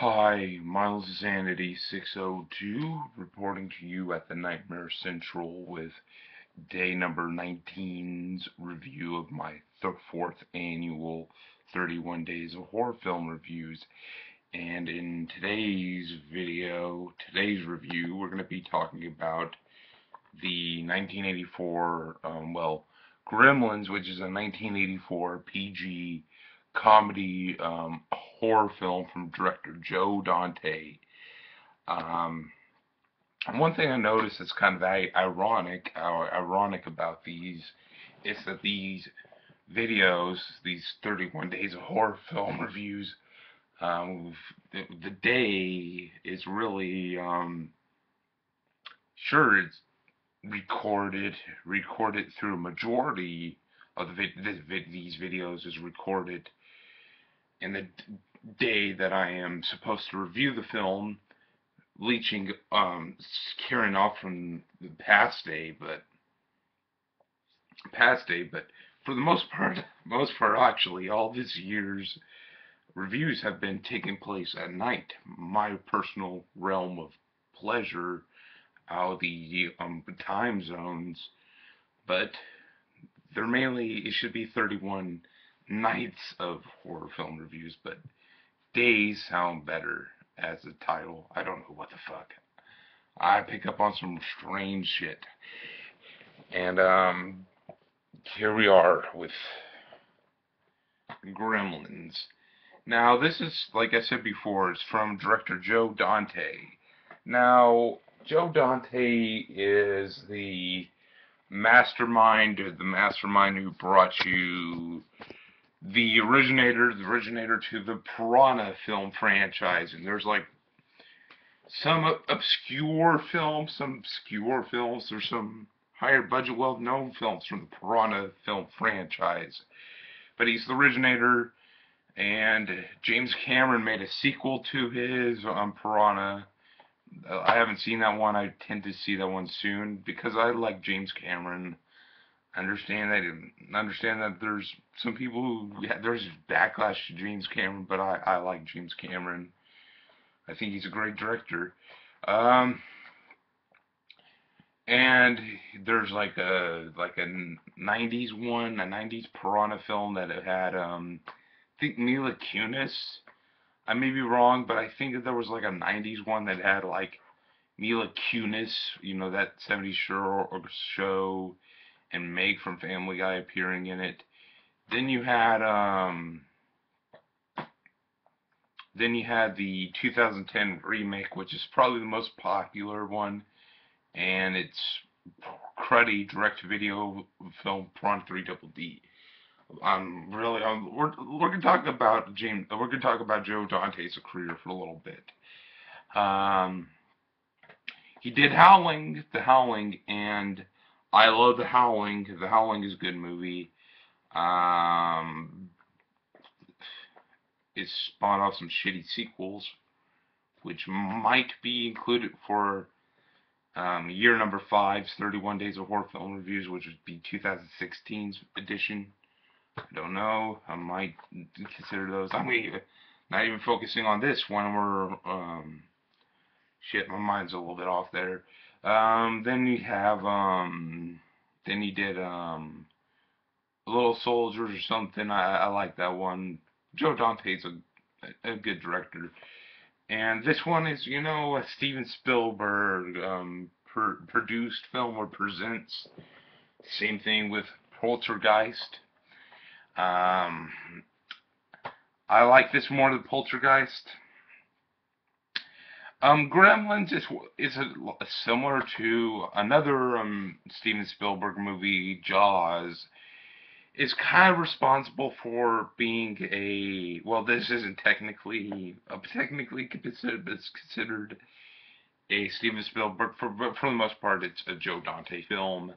Hi, Miles Sanity 602 reporting to you at the Nightmare Central with day number 19's review of my fourth annual 31 Days of Horror Film Reviews. And in today's review, we're going to be talking about the 1984, Gremlins, which is a 1984 PG comedy horror film from director Joe Dante. Um, One thing I noticed that's kind of ironic about these, is that these videos, these 31 days of horror film reviews, the day is really, sure, it's recorded through a majority of these videos is recorded in the day that I am supposed to review the film, leeching carrying off from the past day, but for the most part actually, all this year's reviews have been taking place at night. My personal realm of pleasure, out of the time zones, but it should be 31 nights of horror film reviews, but days sound better as a title. I don't know what the fuck. I pick up on some strange shit. And here we are with Gremlins. Now this is, like I said before, it's from director Joe Dante. Now Joe Dante is the mastermind who brought you the originator to the Piranha film franchise. And there's like some obscure films, there's some higher budget, well-known films from the Piranha film franchise. But he's the originator, and James Cameron made a sequel to his Piranha. I haven't seen that one. I tend to see that one soon because I like James Cameron. I understand that there's some people there's backlash to James Cameron, but I like James Cameron. I think he's a great director. Um, and there's like a 90s Piranha film that it had I think Mila Kunis. I may be wrong, but I think that there was like a 90s one that had like Mila Kunis, that 70s show, and Meg from Family Guy appearing in it. Then you had the 2010 remake, which is probably the most popular one, and it's cruddy direct-to-video film Prawn 3 Double D. We're gonna talk about Joe Dante's career for a little bit. Um, he did The Howling, and I love The Howling. The Howling is a good movie. Um, it spawned off some shitty sequels, which might be included for year number 5's 31 Days of Horror Film Reviews, which would be 2016's edition. I don't know. I might consider those. I'm not even focusing on this one. Shit, my mind's a little bit off there. Then you have, then you did, Little Soldiers or something. I like that one. Joe Dante's a good director. And this one is, a Steven Spielberg produced film, or presents. Same thing with Poltergeist. Um, I like this more than Poltergeist. Gremlins is similar to another Steven Spielberg movie, Jaws. Is kind of responsible for being this isn't technically considered a Steven Spielberg, but for the most part it's a Joe Dante film.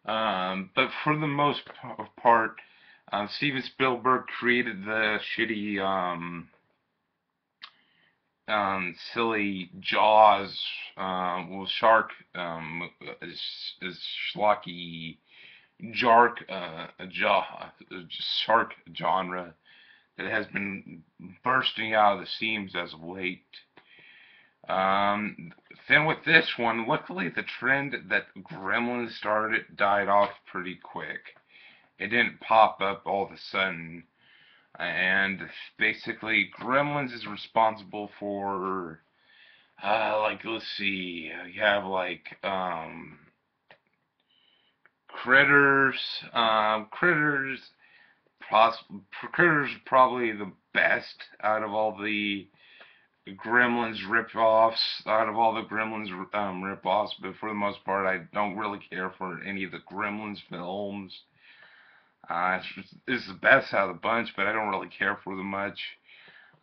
But for the most part, Steven Spielberg created the shitty, silly Jaws, shark, is schlocky, shark genre that has been bursting out of the seams as of late. Um, then with this one, luckily the trend that Gremlins started died off pretty quick. It didn't pop up all of a sudden. And basically, Gremlins is responsible for, like, let's see, you have, like, Critters, Critters probably the best out of all the Gremlins rip-offs, out of all the Gremlins rip-offs, but for the most part, I don't really care for any of the Gremlins films. It's the best out of the bunch, but I don't really care for them much.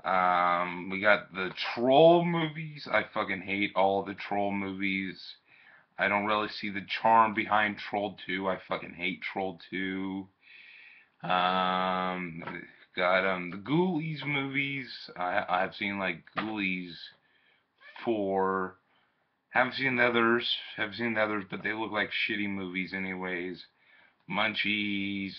We got the Troll movies. I fucking hate all the Troll movies. I don't really see the charm behind Troll 2. I fucking hate Troll 2. Um, got the Ghoulies movies. I've seen like Ghoulies 4. Haven't seen the others. Have seen the others, but they look like shitty movies anyways. Munchies.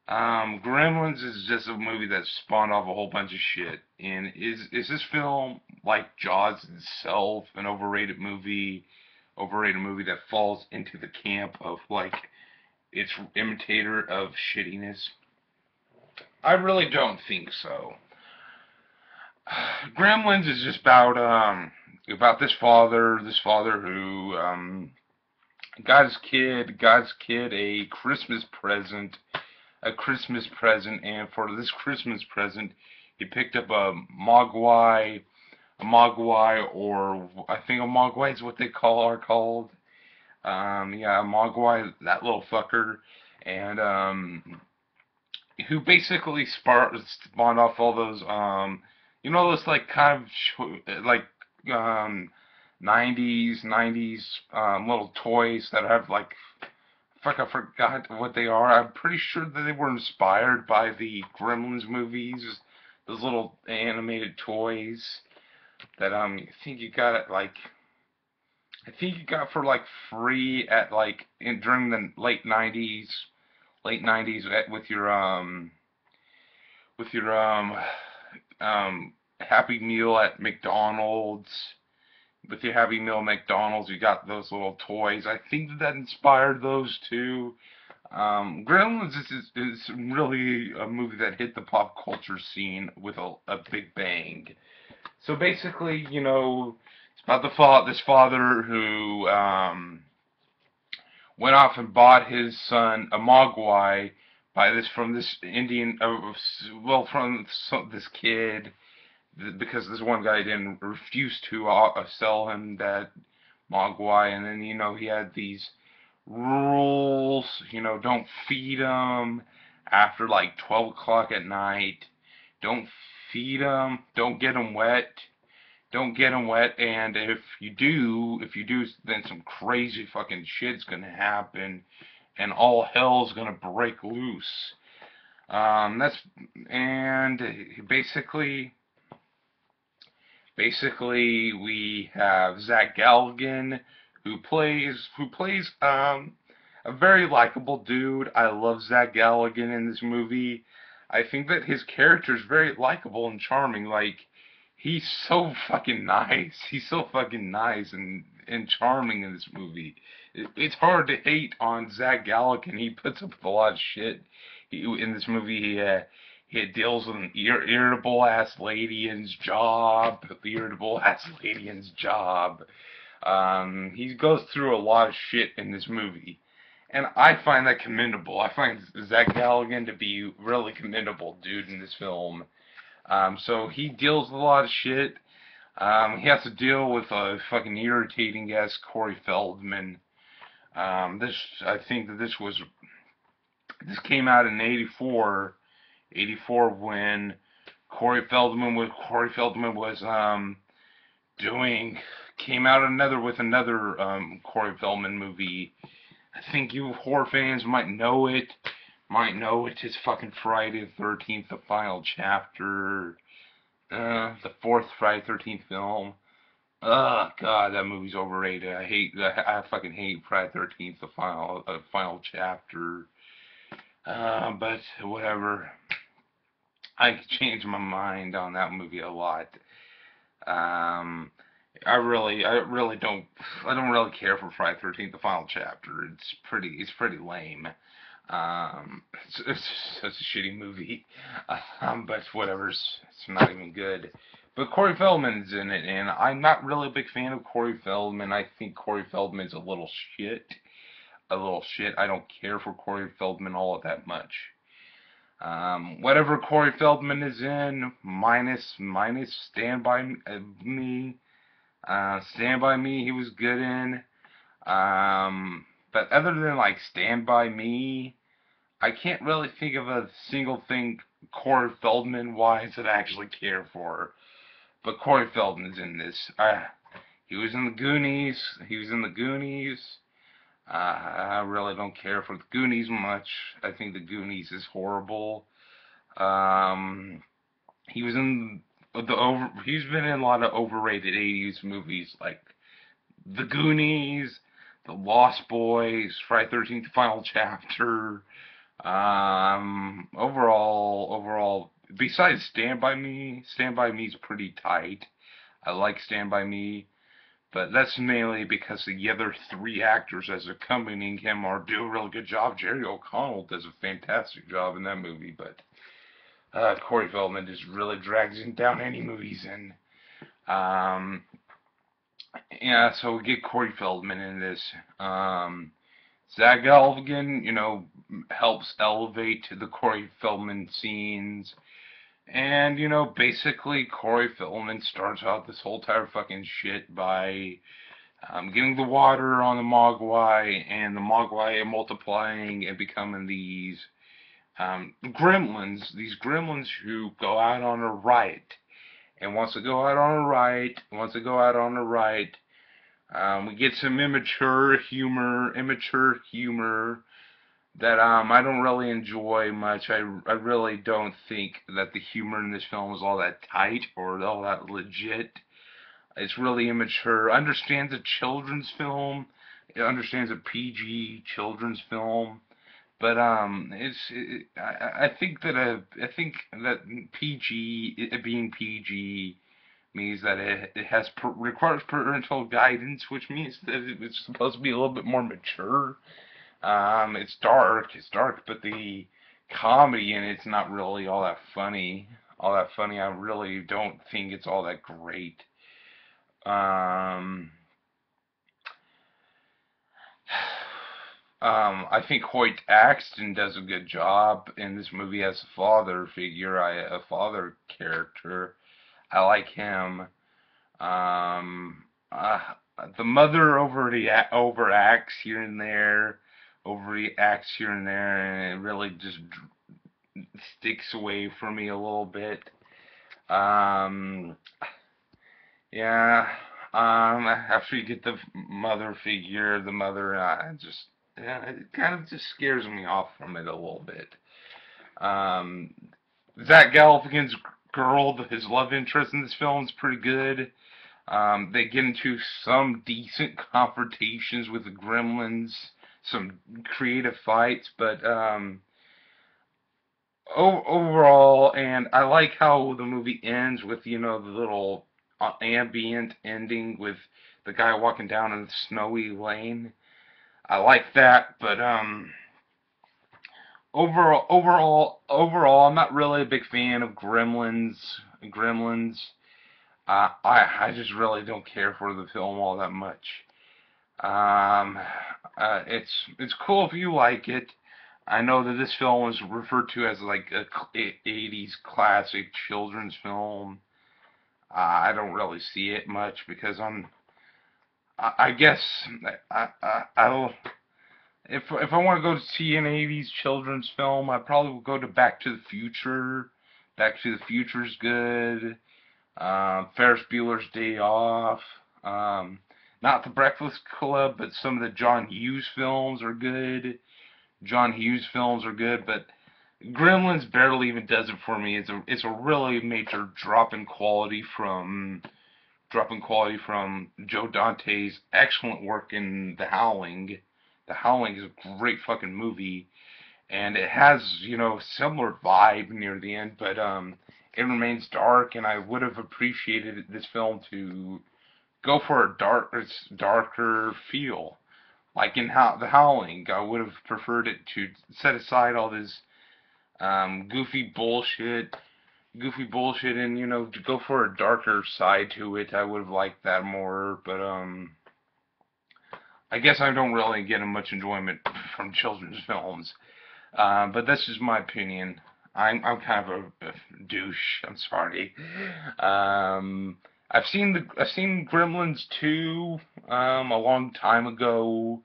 Gremlins is just a movie that spawned off a whole bunch of shit. And is this film like Jaws itself, an overrated movie? Overrated movie that falls into the camp of like its imitator of shittiness? I really don't think so. Gremlins is just about this father who got his kid a Christmas present, and for this Christmas present, he picked up a Mogwai, or I think a Mogwai is what they are called. Yeah, a Mogwai, that little fucker, and who basically spawned off all those, those like kind of like um 90s little toys that have like, fuck, I forgot what they are. I'm pretty sure that they were inspired by the Gremlins movies. Those little animated toys that I think you got for like free at like during the late 90s with your Happy Meal at McDonald's. With your Happy Meal at McDonald's, you got those little toys. I think that inspired those too. Gremlins is really a movie that hit the pop culture scene with a big bang. So basically, it's about this father who went off and bought his son a Mogwai from this Indian, from this kid, because this one guy didn't refuse to sell him that Mogwai, and then he had these rules, don't feed him after like 12 o'clock at night, don't feed him, don't get him wet. Don't get them wet, and if you do, then some crazy fucking shit's gonna happen, and all hell's gonna break loose. That's and basically we have Zach Galligan who plays a very likable dude. I love Zach Galligan in this movie. I think that his character is very likable and charming. Like, he's so fucking nice. He's so fucking nice and charming in this movie. It's hard to hate on Zach Galligan. He puts up with a lot of shit. In this movie, he deals with an irritable ass lady in his job. The irritable ass lady in his job. He goes through a lot of shit in this movie. And I find that commendable. I find Zach Galligan to be really commendable dude in this film. So he deals with a lot of shit. He has to deal with a fucking irritating ass Corey Feldman. I think that this came out in '84, when Corey Feldman was came out with another Corey Feldman movie. I think you horror fans might know it. It's fucking Friday the 13th, the final chapter. The fourth Friday the 13th film. Oh god, that movie's overrated. I fucking hate Friday the 13th, the final chapter. But whatever. I changed my mind on that movie a lot. Um, I don't really care for Friday the 13th, the final chapter. It's pretty lame. It's such a shitty movie. But whatever, it's not even good. But Corey Feldman's in it, and I'm not really a big fan of Corey Feldman. I think Corey Feldman's a little shit. A little shit. I don't care for Corey Feldman all that much. Whatever Corey Feldman is in, minus Stand By Me. Stand By Me, he was good in. But other than like Stand By Me, I can't really think of a single thing Corey Feldman wise that I actually care for. But Corey Feldman's in this. He was in the Goonies. He was in the Goonies. I really don't care for the Goonies much. I think the Goonies is horrible. Um, he was in He's been in a lot of overrated '80s movies like The Goonies, The Lost Boys, Friday 13th Final Chapter. Overall, besides Stand By Me is pretty tight. I like Stand By Me, but that's mainly because the other three actors as accompanying him are do a really good job. Jerry O'Connell does a fantastic job in that movie, but Corey Feldman just really drags him down any movie he's in. Um, yeah, so we get Corey Feldman in this. Zach Galligan, helps elevate the Corey Feldman scenes. And, basically, Corey Feldman starts out this whole entire fucking shit by getting the water on the Mogwai, and the Mogwai multiplying and becoming these gremlins who go out on a riot. And once they go out on a riot, we get some immature humor that I don't really enjoy much. I really don't think that the humor in this film is all that tight or all that legit. It's really immature. Understands a children's film. It understands a PG children's film. But I think that PG it being PG means that requires parental guidance, which means that it's supposed to be a little bit more mature. It's dark, but the comedy in it's not really all that funny. I really don't think it's all that great. Um, I think Hoyt Axton does a good job in this movie as a father figure, a father character. I like him. Um, uh, the mother overreacts here and there, and it really just sticks away from me a little bit. Um, yeah. After you get the mother figure, it kind of just scares me off from it a little bit. Um, Zach Galifian's his love interest in this film is pretty good. They get into some decent confrontations with the Gremlins, some creative fights, but overall, and I like how the movie ends with the little ambient ending with the guy walking down in the snowy lane. I like that, but overall, I'm not really a big fan of Gremlins. Gremlins. I just really don't care for the film all that much. Um, it's cool if you like it. I know that this film was referred to as like a '80s classic children's film. I don't really see it much because I guess I'll if I want to go to see an '80s children's film, I probably will go to Back to the Future. Back to the Future's good. Ferris Bueller's Day Off. Not The Breakfast Club, but some of the John Hughes films are good. But Gremlins barely even does it for me. It's a really major drop in quality from Joe Dante's excellent work in The Howling. The Howling is a great fucking movie, and it has, similar vibe near the end, but it remains dark, and I would have appreciated this film to go for a darker feel. Like in The Howling, I would have preferred it to set aside all this goofy bullshit, and to go for a darker side to it. I would have liked that more, but I guess I don't really get much enjoyment from children's films. But that's just my opinion. I'm kind of a douche. I'm sorry. I've seen Gremlins 2 a long time ago.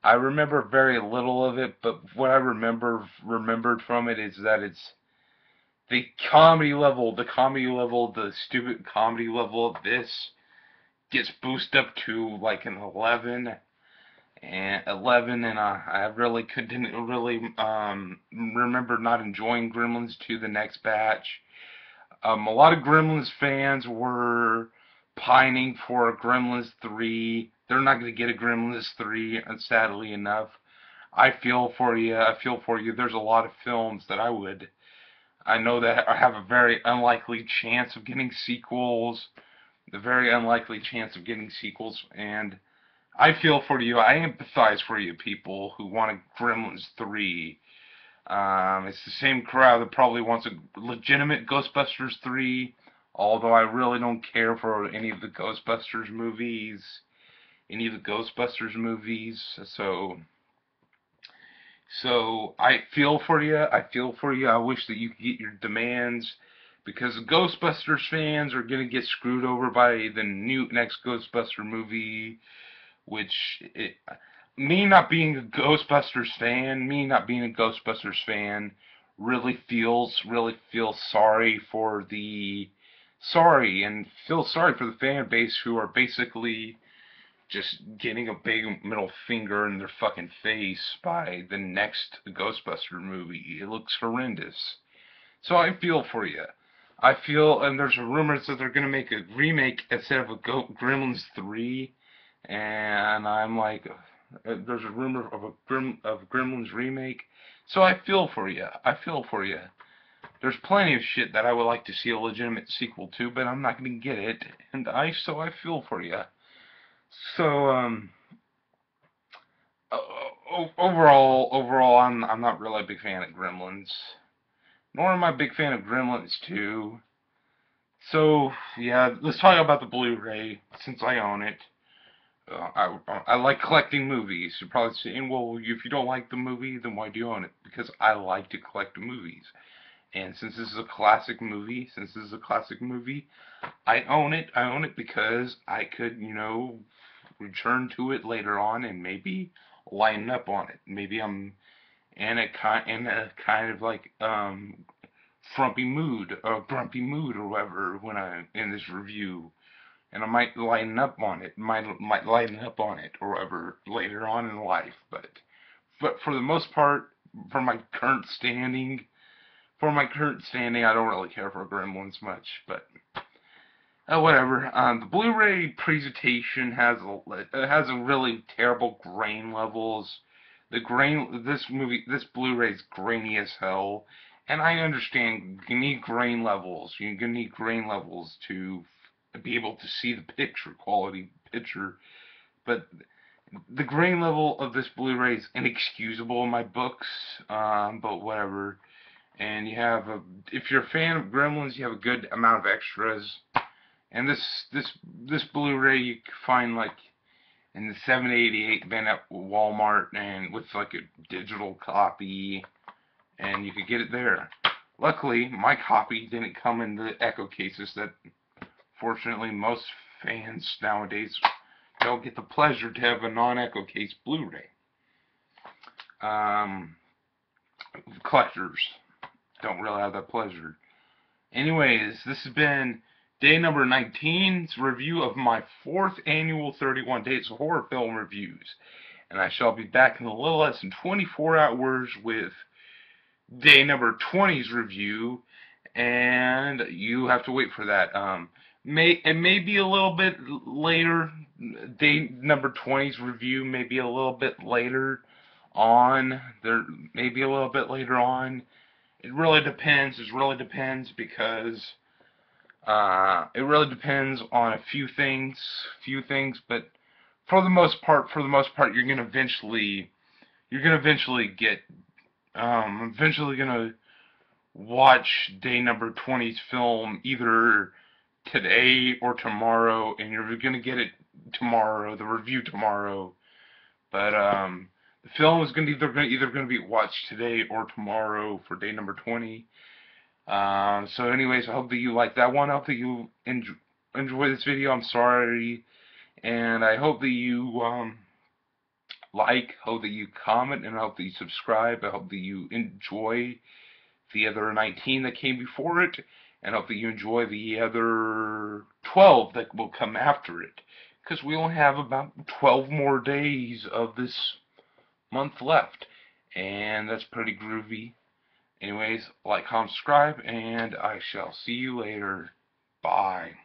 I remember very little of it, but what I remembered from it is that it's the stupid comedy level of this gets boosted up to like an 11, and I really didn't really remember not enjoying Gremlins 2 the next batch. A lot of Gremlins fans were pining for a Gremlins 3. They're not going to get a Gremlins 3, sadly enough. I feel for you. I feel for you. There's a lot of films that I know that I have a very unlikely chance of getting sequels. The very unlikely chance of getting sequels, and I feel for you. I empathize for you people who want a Gremlins 3. It's the same crowd that probably wants a legitimate Ghostbusters 3, although I really don't care for any of the Ghostbusters movies. So I feel for you. I feel for you. I wish that you could get your demands, because the Ghostbusters fans are gonna get screwed over by the next Ghostbuster movie, which me not being a Ghostbusters fan, really feels sorry for the fan base who are basically just getting a big middle finger in their fucking face by the next Ghostbuster movie. It looks horrendous. So I feel for you. And there's rumors that they're gonna make a remake instead of a Gremlins 3, and I'm like, there's a rumor of Gremlins remake. So I feel for you. I feel for you. There's plenty of shit that I would like to see a legitimate sequel to, but I'm not gonna get it, and so I feel for you. So overall, I'm not really a big fan of Gremlins, nor am I a big fan of Gremlins 2. So yeah, let's talk about the Blu-ray since I own it. I like collecting movies. You're probably saying, well, if you don't like the movie, then why do you own it? Because I like to collect movies. And since this is a classic movie, I own it. I own it because I could, return to it later on and maybe lighten up on it. Maybe I'm in a kind of like frumpy mood or grumpy mood or whatever when I'm in this review, and I might lighten up on it. Might lighten up on it or whatever later on in life. But for the most part, for my current standing, I don't really care for Gremlins much. But whatever. The Blu-ray presentation has a really terrible grain levels. This Blu-ray is grainy as hell, and I understand you need grain levels. You're gonna need grain levels to be able to see the quality picture. But the grain level of this Blu-ray is inexcusable in my books. But whatever. And if you're a fan of Gremlins, you have a good amount of extras. And this Blu-ray you can find like in the 788 bin at Walmart, and with like a digital copy, and you could get it there. Luckily, my copy didn't come in the Echo cases that, fortunately, most fans nowadays don't get the pleasure to have a non-Echo case Blu-ray. Collectors don't really have that pleasure. Anyways, this has been day number 19's review of my 4th annual 31 Days of Horror Film Reviews. And I shall be back in a little less than 24 hours with day number 20's review. And you have to wait for that. It may be a little bit later. Day number 20's review may be a little bit later. on. There maybe a little bit later on. It really depends. It really depends because it really depends on a few things. But for the most part, you're gonna eventually get. Eventually gonna watch day number 20's film either today or tomorrow, and you're gonna get it tomorrow, the review tomorrow. But the film is either gonna be watched today or tomorrow for day number 20. So anyways, I hope that you like that one. I hope that you enjoy this video. I'm sorry, and I hope that you hope that you comment, and I hope that you subscribe. I hope that you enjoy the other 19 that came before it, and I hope that you enjoy the other 12 that will come after it, because we only have about 12 more days of this month left, and that's pretty groovy. Anyways, like, comment, subscribe, and I shall see you later. Bye.